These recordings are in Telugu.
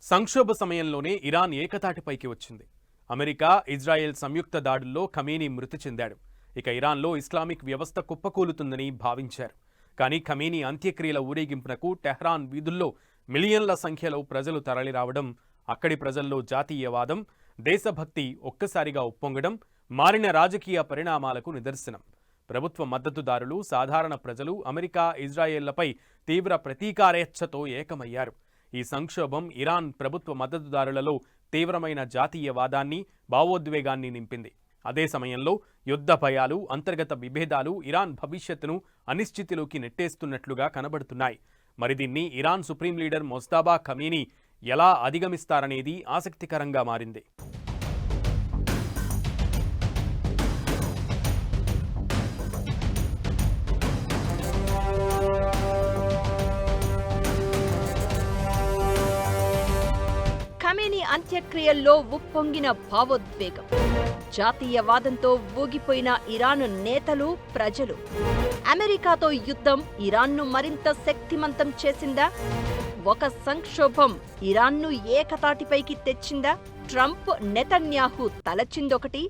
సంక్షోభ సమయంలోనే ఇరాన్ ఏకతాటిపైకి వచ్చింది. అమెరికా, ఇజ్రాయెల్ సంయుక్త దాడుల్లో ఖమేనీ మృతి చెందాడు. ఇక ఇరాన్లో ఇస్లామిక్ వ్యవస్థ కుప్పకూలుతుందని భావించారు. కానీ ఖమేనీ అంత్యక్రియల ఊరేగింపునకు టెహ్రాన్ వీధుల్లో మిలియన్ల సంఖ్యలో ప్రజలు తరలిరావడం, అక్కడి ప్రజల్లో జాతీయవాదం, దేశభక్తి ఒక్కసారిగా ఉప్పొంగడం మారిన రాజకీయ పరిణామాలకు నిదర్శనం. ప్రభుత్వ మద్దతుదారులు, సాధారణ ప్రజలు అమెరికా, ఇజ్రాయెళ్లపై తీవ్ర ప్రతీకారేచ్ఛతో ఏకమయ్యారు. ఈ సంక్షోభం ఇరాన్ ప్రభుత్వ మద్దతుదారులలో తీవ్రమైన జాతీయవాదాన్ని, భావోద్వేగాన్ని నింపింది. అదే సమయంలో యుద్ధ భయాలు, అంతర్గత విభేదాలు ఇరాన్ భవిష్యత్తును అనిశ్చితిలోకి నెట్టేస్తున్నట్లుగా కనబడుతున్నాయి. మరి దీన్ని Iran supreme leader Mojtaba Khamenei ఎలా అధిగమిస్తారనేది ఆసక్తికరంగా మారింది. ఖమేనీ అంత్యక్రియల్లో ఉప్పొంగిన భావోద్వేగం, జాతీయవాదంతో ఊగిపోయిన ఇరాన్ నేతలు, ప్రజలు. అమెరికాతో యుద్ధం ఇరాన్ను మరింత శక్తిమంతం చేసిందా? ఒక సంక్షోభం ఇరాన్ను ఏకతాటిపైకి తెచ్చిందా? ట్రంప్, నెతన్యాహు తలచిందొకటి,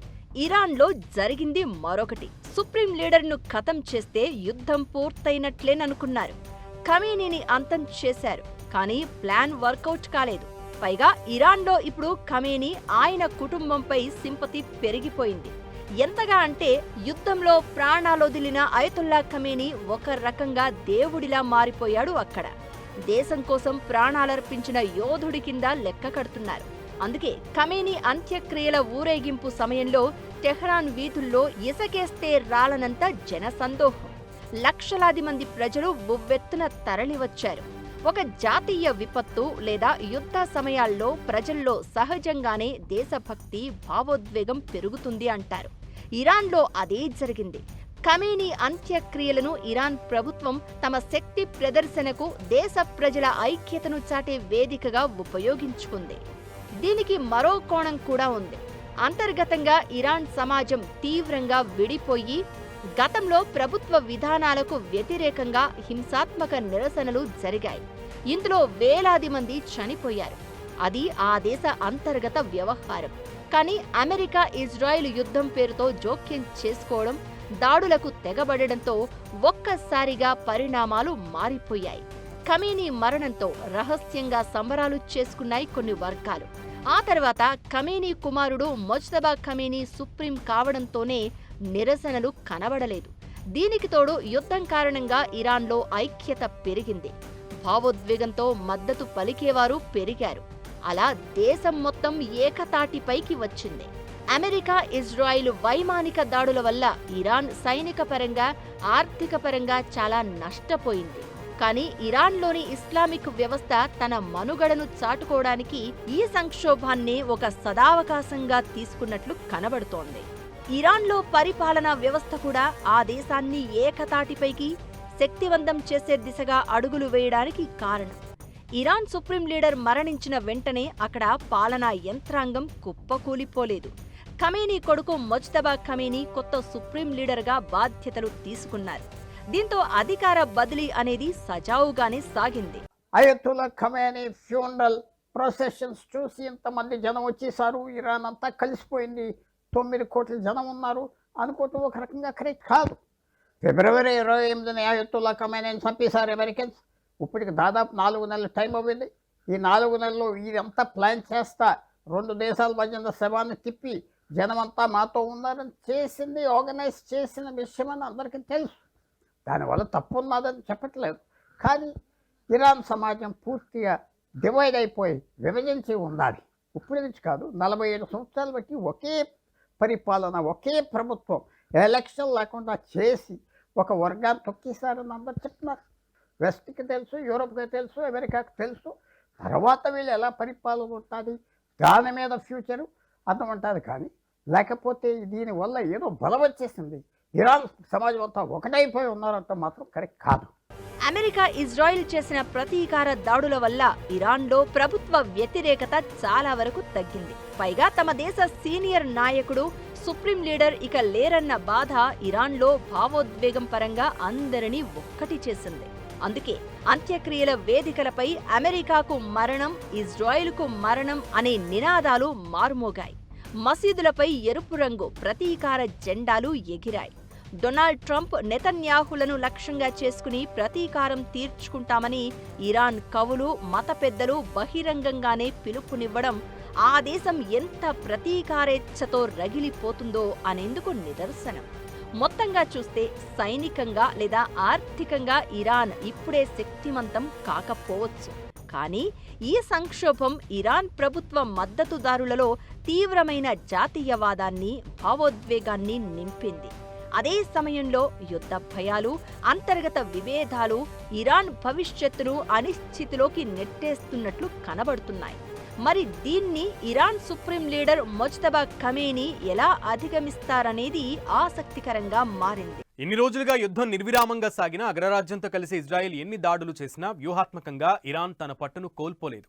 ఇరాన్లో జరిగింది మరొకటి. సుప్రీం లీడర్ను ఖతం చేస్తే యుద్ధం పూర్తయినట్లేననుకున్నారు. ఖమేనీని అంతం చేశారు. కానీ ప్లాన్ వర్కౌట్ కాలేదు. పైగా ఇరాన్లో ఇప్పుడు ఖమేనీ, ఆయన కుటుంబంపై సింపతి పెరిగిపోయింది. ఎంతగా అంటే యుద్ధంలో ప్రాణాలొదిలిన అయతుల్లా ఖమేనీ ఒక రకంగా దేవుడిలా మారిపోయాడు. అక్కడ దేశం కోసం ప్రాణాలర్పించిన యోధుడి కింద లెక్క కడుతున్నారు. అందుకే ఖమేనీ అంత్యక్రియల ఊరేగింపు సమయంలో టెహ్రాన్ వీధుల్లో ఇసకేస్తే రాలనంత జనసందోహం. లక్షలాది మంది ప్రజలు ఉవ్వెత్తున తరలివచ్చారు. ఒక జాతీయ విపత్తు లేదా యుద్ధ సమయాల్లో ప్రజల్లో సహజంగానే దేశభక్తి, భావోద్వేగం పెరుగుతుంది అంటారు. ఇరాన్లో అదే జరిగింది. ఖమేనీ అంత్యక్రియలను ఇరాన్ ప్రభుత్వం తమ శక్తి ప్రదర్శనకు, దేశ ప్రజల ఐక్యతను చాటే వేదికగా ఉపయోగించుకుంది. దీనికి మరో కోణం కూడా ఉంది. అంతర్గతంగా ఇరాన్ సమాజం తీవ్రంగా విడిపోయి, గతంలో ప్రభుత్వ విధానాలకు వ్యతిరేకంగా హింసాత్మక నిరసనలు జరిగాయి. ఇందులో వేలాది మంది చనిపోయారు. అది ఆ దేశ అంతర్గత వ్యవహారం. కానీ అమెరికా, ఇజ్రాయెల్ యుద్ధం పేరుతో జోక్యం చేసుకోవడం, దాడులకు తెగబడడంతో ఒక్కసారిగా పరిణామాలు మారిపోయాయి. ఖమేనీ మరణంతో రహస్యంగా సంబరాలు చేసుకున్నాయి కొన్ని వర్గాలు. ఆ తర్వాత ఖమేనీ కుమారుడు మొజ్తబా ఖమేనీ సుప్రీం కావడంతోనే నిరసనలు కనబడలేదు. దీనికి తోడు యుద్ధం కారణంగా ఇరాన్లో ఐక్యత పెరిగింది. భావోద్వేగంతో మద్దతు పలికేవారు పెరిగారు. అలా దేశం మొత్తం ఏకతాటిపైకి వచ్చింది. అమెరికా, ఇజ్రాయిల్ వైమానిక దాడుల వల్ల ఇరాన్ సైనిక పరంగా, ఆర్థిక పరంగా చాలా నష్టపోయింది. కానీ ఇరాన్లోని ఇస్లామిక్ వ్యవస్థ తన మనుగడను చాటుకోవడానికి ఈ సంక్షోభాన్ని ఒక సదావకాశంగా తీసుకున్నట్లు కనబడుతోంది. ఇరాన్లో పరిపాలనా వ్యవస్థ కూడా ఆ దేశాన్ని ఏకతాటిపైకి శక్తివంతం చేసే దిశగా అడుగులు వేయడానికి కారణం. ఇరాన్ సుప్రీం లీడర్ మరణించిన వెంటనే అక్కడ పాలనా యంత్రాంగం కుప్పకూలిపోలేదు. ఖమేనీ కొడుకు మొజ్తబా ఖమేనీ కొత్త సుప్రీం లీడర్గా బాధ్యతలు తీసుకున్నారు. దీంతో అధికార బదిలీ అనేది సజావుగానే సాగింది. అయతుల్లా ఖమేనీ ఫ్యూనరల్ ప్రొసెషన్స్ చూసి ఇంతమంది జనం వచ్చేసారు, ఇరాన్ అంతా కలిసిపోయింది, 9 కోట్ల జనం ఉన్నారు అనుకోవటం ఒక రకంగా కరెక్ట్ కాదు. ఫిబ్రవరి 28న అయతుల్లా ఖమేనీని చంపేశారు అమెరికన్స్. ఇప్పటికి దాదాపు 4 నెలల టైం అవ్వింది. ఈ 4 నెలల్లో ఇదంతా ప్లాన్ చేస్తా 2 దేశాల మధ్య శవాన్ని తిప్పి జనమంతా మాతో ఉన్నారని చేసింది, ఆర్గనైజ్ చేసిన విషయం అని అందరికీ తెలుసు. దానివల్ల తప్పు ఉన్నదని చెప్పట్లేదు. కానీ ఇరాన్ సమాజం పూర్తిగా డివైడ్ అయిపోయి విభజించి ఉండాలి. ఇప్పటి నుంచి కాదు, 47 సంవత్సరాలు బట్టి ఒకే పరిపాలన, ఒకే ప్రభుత్వం, ఎలక్షన్ లేకుండా చేసి ఒక వర్గాన్ని తొక్కేశారని అందరు చెప్తున్నారు. వెస్ట్కి తెలుసు, యూరోప్కి తెలుసు, అమెరికాకి తెలుసు. తర్వాత వీళ్ళు ఎలా పరిపాలన ఉంటుంది, దాని మీద ఫ్యూచరు అర్థం ఉంటుంది. కానీ లేకపోతే దీనివల్ల ఏదో బలం వచ్చేసింది, ఇరాన్ సమాజం అంతా ఒకటైపోయి ఉన్నారంటే మాత్రం కరెక్ట్ కాదు. అమెరికా, ఇజ్రాయిల్ చేసిన ప్రతీకార దాడుల వల్ల ఇరాన్లో ప్రభుత్వ వ్యతిరేకత చాలా వరకు తగ్గింది. పైగా తమ దేశ సీనియర్ నాయకుడు, సుప్రీం లీడర్ ఇక లేరన్న బాధ ఇరాన్లో భావోద్వేగం పరంగా అందరినీ ఒక్కటి చేసింది. అందుకే అంత్యక్రియల వేదికలపై అమెరికాకు మరణం, ఇజ్రాయెల్కు మరణం అనే నినాదాలు మారుమోగాయి. మసీదులపై ఎరుపు రంగు ప్రతీకార జెండాలు ఎగిరాయి. డొనాల్డ్ ట్రంప్ నెతన్యాహులను లక్ష్యంగా చేసుకుని ప్రతీకారం తీర్చుకుంటామని ఇరాన్ కవులు, మత పెద్దలు బహిరంగంగానే పిలుపునివ్వడం ఆ దేశం ఎంత ప్రతీకారేచ్ఛతో రగిలిపోతుందో అనేందుకు నిదర్శనం. మొత్తంగా చూస్తే సైనికంగా లేదా ఆర్థికంగా ఇరాన్ ఇప్పుడే శక్తిమంతం కాకపోవచ్చు. కానీ ఈ సంక్షోభం ఇరాన్ ప్రభుత్వ మద్దతుదారులలో తీవ్రమైన జాతీయవాదాన్ని, భావోద్వేగాన్ని నింపింది. అదే సమయంలో యుద్ధ భయాలు, అంతర్గత విభేదాలు ఇరాన్ భవిష్యత్తును అనిశ్చితిలోకి నెట్టేస్తున్నట్లు కనబడుతున్నాయి. మరి దీన్ని Iran supreme leader Mojtaba Khamenei ఎలా అధిగమిస్తారనేది ఆసక్తికరంగా మారింది. ఇన్ని రోజులుగా యుద్ధం నిర్విరామంగా సాగిన అగ్రరాజ్యంతో కలిసి ఇజ్రాయెల్ ఎన్ని దాడులు చేసినా వ్యూహాత్మకంగా ఇరాన్ తన పట్టును కోల్పోలేదు.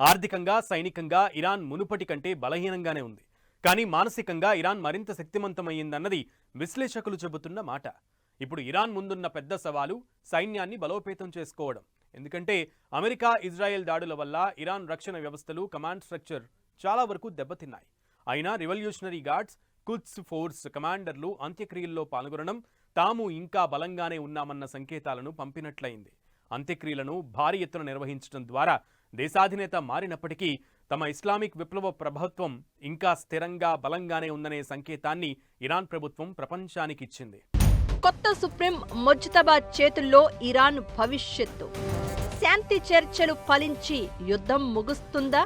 ఆర్థికంగా, సైనికంగా ఇరాన్ మునుపటి కంటే బలహీనంగానే ఉంది. కానీ మానసికంగా ఇరాన్ మరింత శక్తిమంతమయ్యిందన్నది విశ్లేషకులు చెబుతున్న మాట. ఇప్పుడు ఇరాన్ ముందున్న పెద్ద సవాలు సైన్యాన్ని బలోపేతం చేసుకోవడం. ఎందుకంటే అమెరికా, ఇజ్రాయెల్ దాడుల వల్ల ఇరాన్ రక్షణ వ్యవస్థలు, కమాండ్ స్ట్రక్చర్ చాలా వరకు దెబ్బతిన్నాయి. అయినా రివల్యూషనరీ గార్డ్స్, కుద్స్ ఫోర్స్ కమాండర్లు అంత్యక్రియల్లో పాల్గొనడం తాము ఇంకా బలంగానే ఉన్నామన్న సంకేతాలను పంపినట్లయింది. అంత్యక్రియలను భారీ ఎత్తున నిర్వహించడం ద్వారా దేశాధినేత మారినప్పటికీ తమ ఇస్లామిక్ విప్లవ ప్రభుత్వం ఇంకా స్థిరంగా, బలంగానే ఉందనే సంకేతాన్ని ఇరాన్ ప్రభుత్వం ప్రపంచానికిచ్చింది. కొత్త సుప్రీం మొజ్తబా చేతుల్లో ఇరాన్ భవిష్యత్తు. శాంతి చర్చలు ఫలించి యుద్ధం ముగుస్తుందా?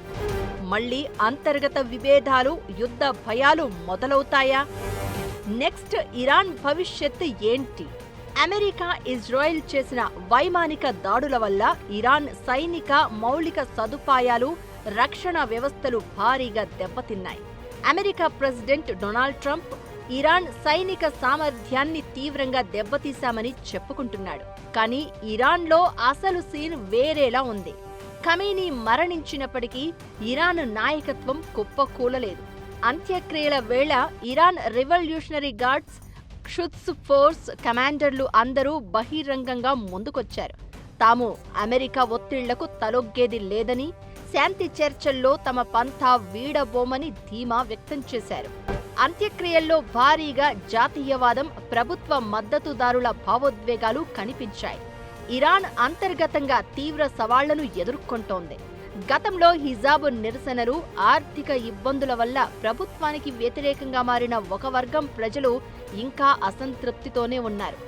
మళ్లీ అంతర్గత విభేదాలు, యుద్ధ భయాలు మొదలవుతాయా? నెక్స్ట్ ఇరాన్ భవిష్యత్తు ఏంటి? అమెరికా, ఇజ్రాయెల్ చేసిన వైమానిక దాడుల వల్ల ఇరాన్ సైనిక మౌలిక సదుపాయాలు, రక్షణ వ్యవస్థలు భారీగా దెబ్బతిన్నాయి. America president Donald Trump Iran సైనిక సామర్థ్యాన్ని తీవ్రంగా దెబ్బతీశామని చెప్పుకుంటున్నాడు. కానీ ఇరాన్లో అసలు సీన్ వేరేలా ఉంది. ఖమేనీ మరణించినప్పటికీ ఇరాన్ నాయకత్వం కుప్పకూలలేదు. అంత్యక్రియల వేళ ఇరాన్ రివల్యూషనరీ గార్డ్స్, ఖుద్స్ ఫోర్స్ కమాండర్లు అందరూ బహిరంగంగా ముందుకొచ్చారు. తాము అమెరికా ఒత్తిళ్లకు తలొగ్గేది లేదని, శాంతి చర్చల్లో తమ పంథా వీడబోమని ధీమా వ్యక్తం చేశారు. అంత్యక్రియల్లో భారీగా జాతీయవాదం, ప్రభుత్వ మద్దతుదారుల భావోద్వేగాలు కనిపించాయి. ఇరాన్ అంతర్గతంగా తీవ్ర సవాళ్లను ఎదుర్కొంటోంది. గతంలో హిజాబ్ నిరసనలు, ఆర్థిక ఇబ్బందుల వల్ల ప్రభుత్వానికి వ్యతిరేకంగా మారిన ఒక వర్గం ప్రజలు ఇంకా అసంతృప్తితోనే ఉన్నారు.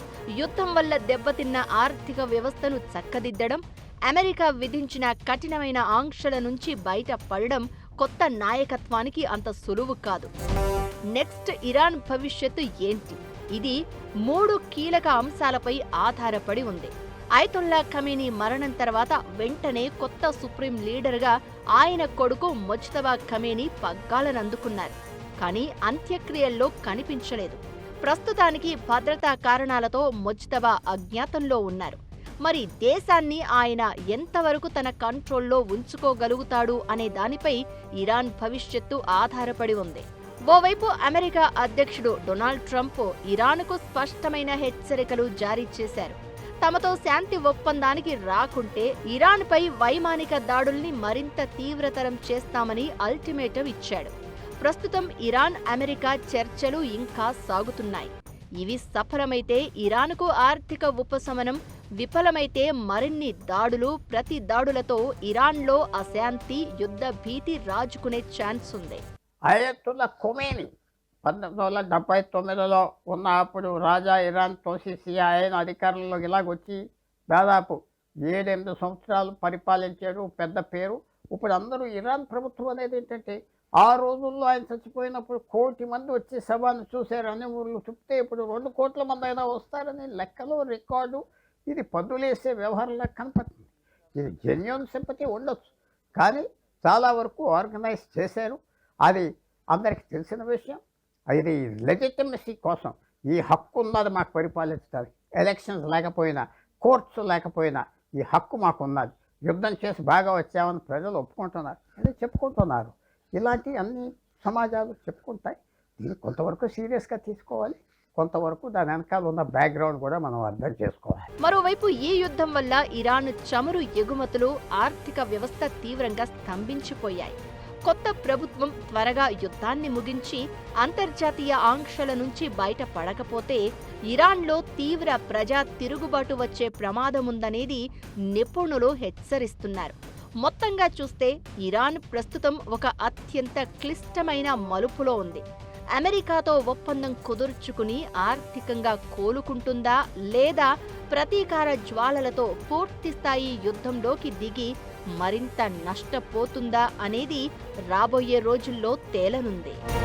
యుద్ధం వల్ల దెబ్బతిన్న ఆర్థిక వ్యవస్థను చక్కదిద్దడం, అమెరికా విధించిన కఠినమైన ఆంక్షల నుంచి బయటపడడం కొత్త నాయకత్వానికి అంత సులువు కాదు. నెక్స్ట్ ఇరాన్ భవిష్యత్తు ఏంటి? ఇది 3 కీలక అంశాలపై ఆధారపడి ఉంది. అయతొల్లా ఖమేనీ మరణం తర్వాత వెంటనే కొత్త సుప్రీం లీడర్గా ఆయన కొడుకు మొజ్తబా ఖమేనీ పగ్గాలనందుకున్నారు. కానీ అంత్యక్రియల్లో కనిపించలేదు. ప్రస్తుతానికి భద్రతా కారణాలతో మొజ్తబా అజ్ఞాతంలో ఉన్నారు. మరి దేశాన్ని ఆయన ఎంతవరకు తన కంట్రోల్లో ఉంచుకోగలుగుతాడు అనే దానిపై ఇరాన్ భవిష్యత్తు ఆధారపడి ఉంది. ఓవైపు అమెరికా అధ్యక్షుడు డొనాల్డ్ ట్రంప్ ఇరాన్కు స్పష్టమైన హెచ్చరికలు జారీ చేశారు. తమతో శాంతి ఒప్పందానికి రాకుంటే ఇరాన్పై వైమానిక దాడుల్ని మరింత తీవ్రతరం చేస్తామని అల్టిమేటం ఇచ్చాడు. ప్రస్తుతం ఇరాన్, అమెరికా చర్చలు ఇంకా సాగుతున్నాయి. ఇవి సఫలమైతే ఇరాన్కు ఆర్థిక ఉపశమనం, విఫలమైతే మరిన్ని దాడులు, ప్రతి దాడులతో ఇరాన్లో అశాంతి, యుద్ధ భీతి రాజుకునే ఛాన్స్ ఉంది. అయతుల్లా ఖొమేనీ 1979లో ఉన్న అప్పుడు రాజా ఇరాన్ తోసిసి ఆయన అధికారంలోకి ఇలాగొచ్చి దాదాపు 7-8 సంవత్సరాలు పరిపాలించాడు. పెద్ద పేరు. ఇప్పుడు అందరూ ఇరాన్ ప్రభుత్వం అనేది ఏంటంటే, ఆ రోజుల్లో ఆయన చచ్చిపోయినప్పుడు 1 కోటి మంది వచ్చి సభను చూశారని ఊళ్ళు చెప్తే ఇప్పుడు 2 కోట్ల మంది అయినా వస్తారని లెక్కలు, రికార్డు. ఇది పద్దులేసే వ్యవహారంలా కనపడుతుంది. ఇది జెన్యూన్ సింపతి ఉండొచ్చు, కానీ చాలా వరకు ఆర్గనైజ్ చేశారు. అది అందరికీ తెలిసిన విషయం. ఇది లెజిటిమసీ కోసం, ఈ హక్కు ఉన్నది మాకు పరిపాలించడానికి. ఎలక్షన్స్ లేకపోయినా, కోర్ట్స్ లేకపోయినా ఈ హక్కు మాకు ఉన్నది. యుద్ధం చేసి బాగా వచ్చామని ప్రజలు ఒప్పుకుంటున్నారు, అది చెప్పుకుంటున్నారు. ఇలాంటి అన్ని సమాజాలు చెప్పుకుంటాయి. దీన్ని కొంతవరకు సీరియస్గా తీసుకోవాలి. కొంతవరకు దాని వెనకాల ఉన్న బ్యాక్గ్రౌండ్ కూడా మనం అర్థం చేసుకోవాలి. మరోవైపు ఈ యుద్ధం వల్ల ఇరాన్ చమురు ఎగుమతులు, ఆర్థిక వ్యవస్థ తీవ్రంగా స్తంభించిపోయాయి. కొత్త ప్రభుత్వం త్వరగా యుద్ధాన్ని ముగించి అంతర్జాతీయ ఆంక్షల నుంచి బయటపడకపోతే ఇరాన్లో తీవ్ర ప్రజా తిరుగుబాటు వచ్చే ప్రమాదముందనేది నిపుణులు హెచ్చరిస్తున్నారు. మొత్తంగా చూస్తే ఇరాన్ ప్రస్తుతం ఒక అత్యంత క్లిష్టమైన మలుపులో ఉంది. అమెరికాతో ఒప్పందం కుదుర్చుకుని ఆర్థికంగా కోలుకుంటుందా, లేదా ప్రతీకార జ్వాలలతో పూర్తిస్థాయి యుద్ధంలోకి దిగి మరింత నష్టపోతుందా అనేది రాబోయే రోజుల్లో తేలనుంది.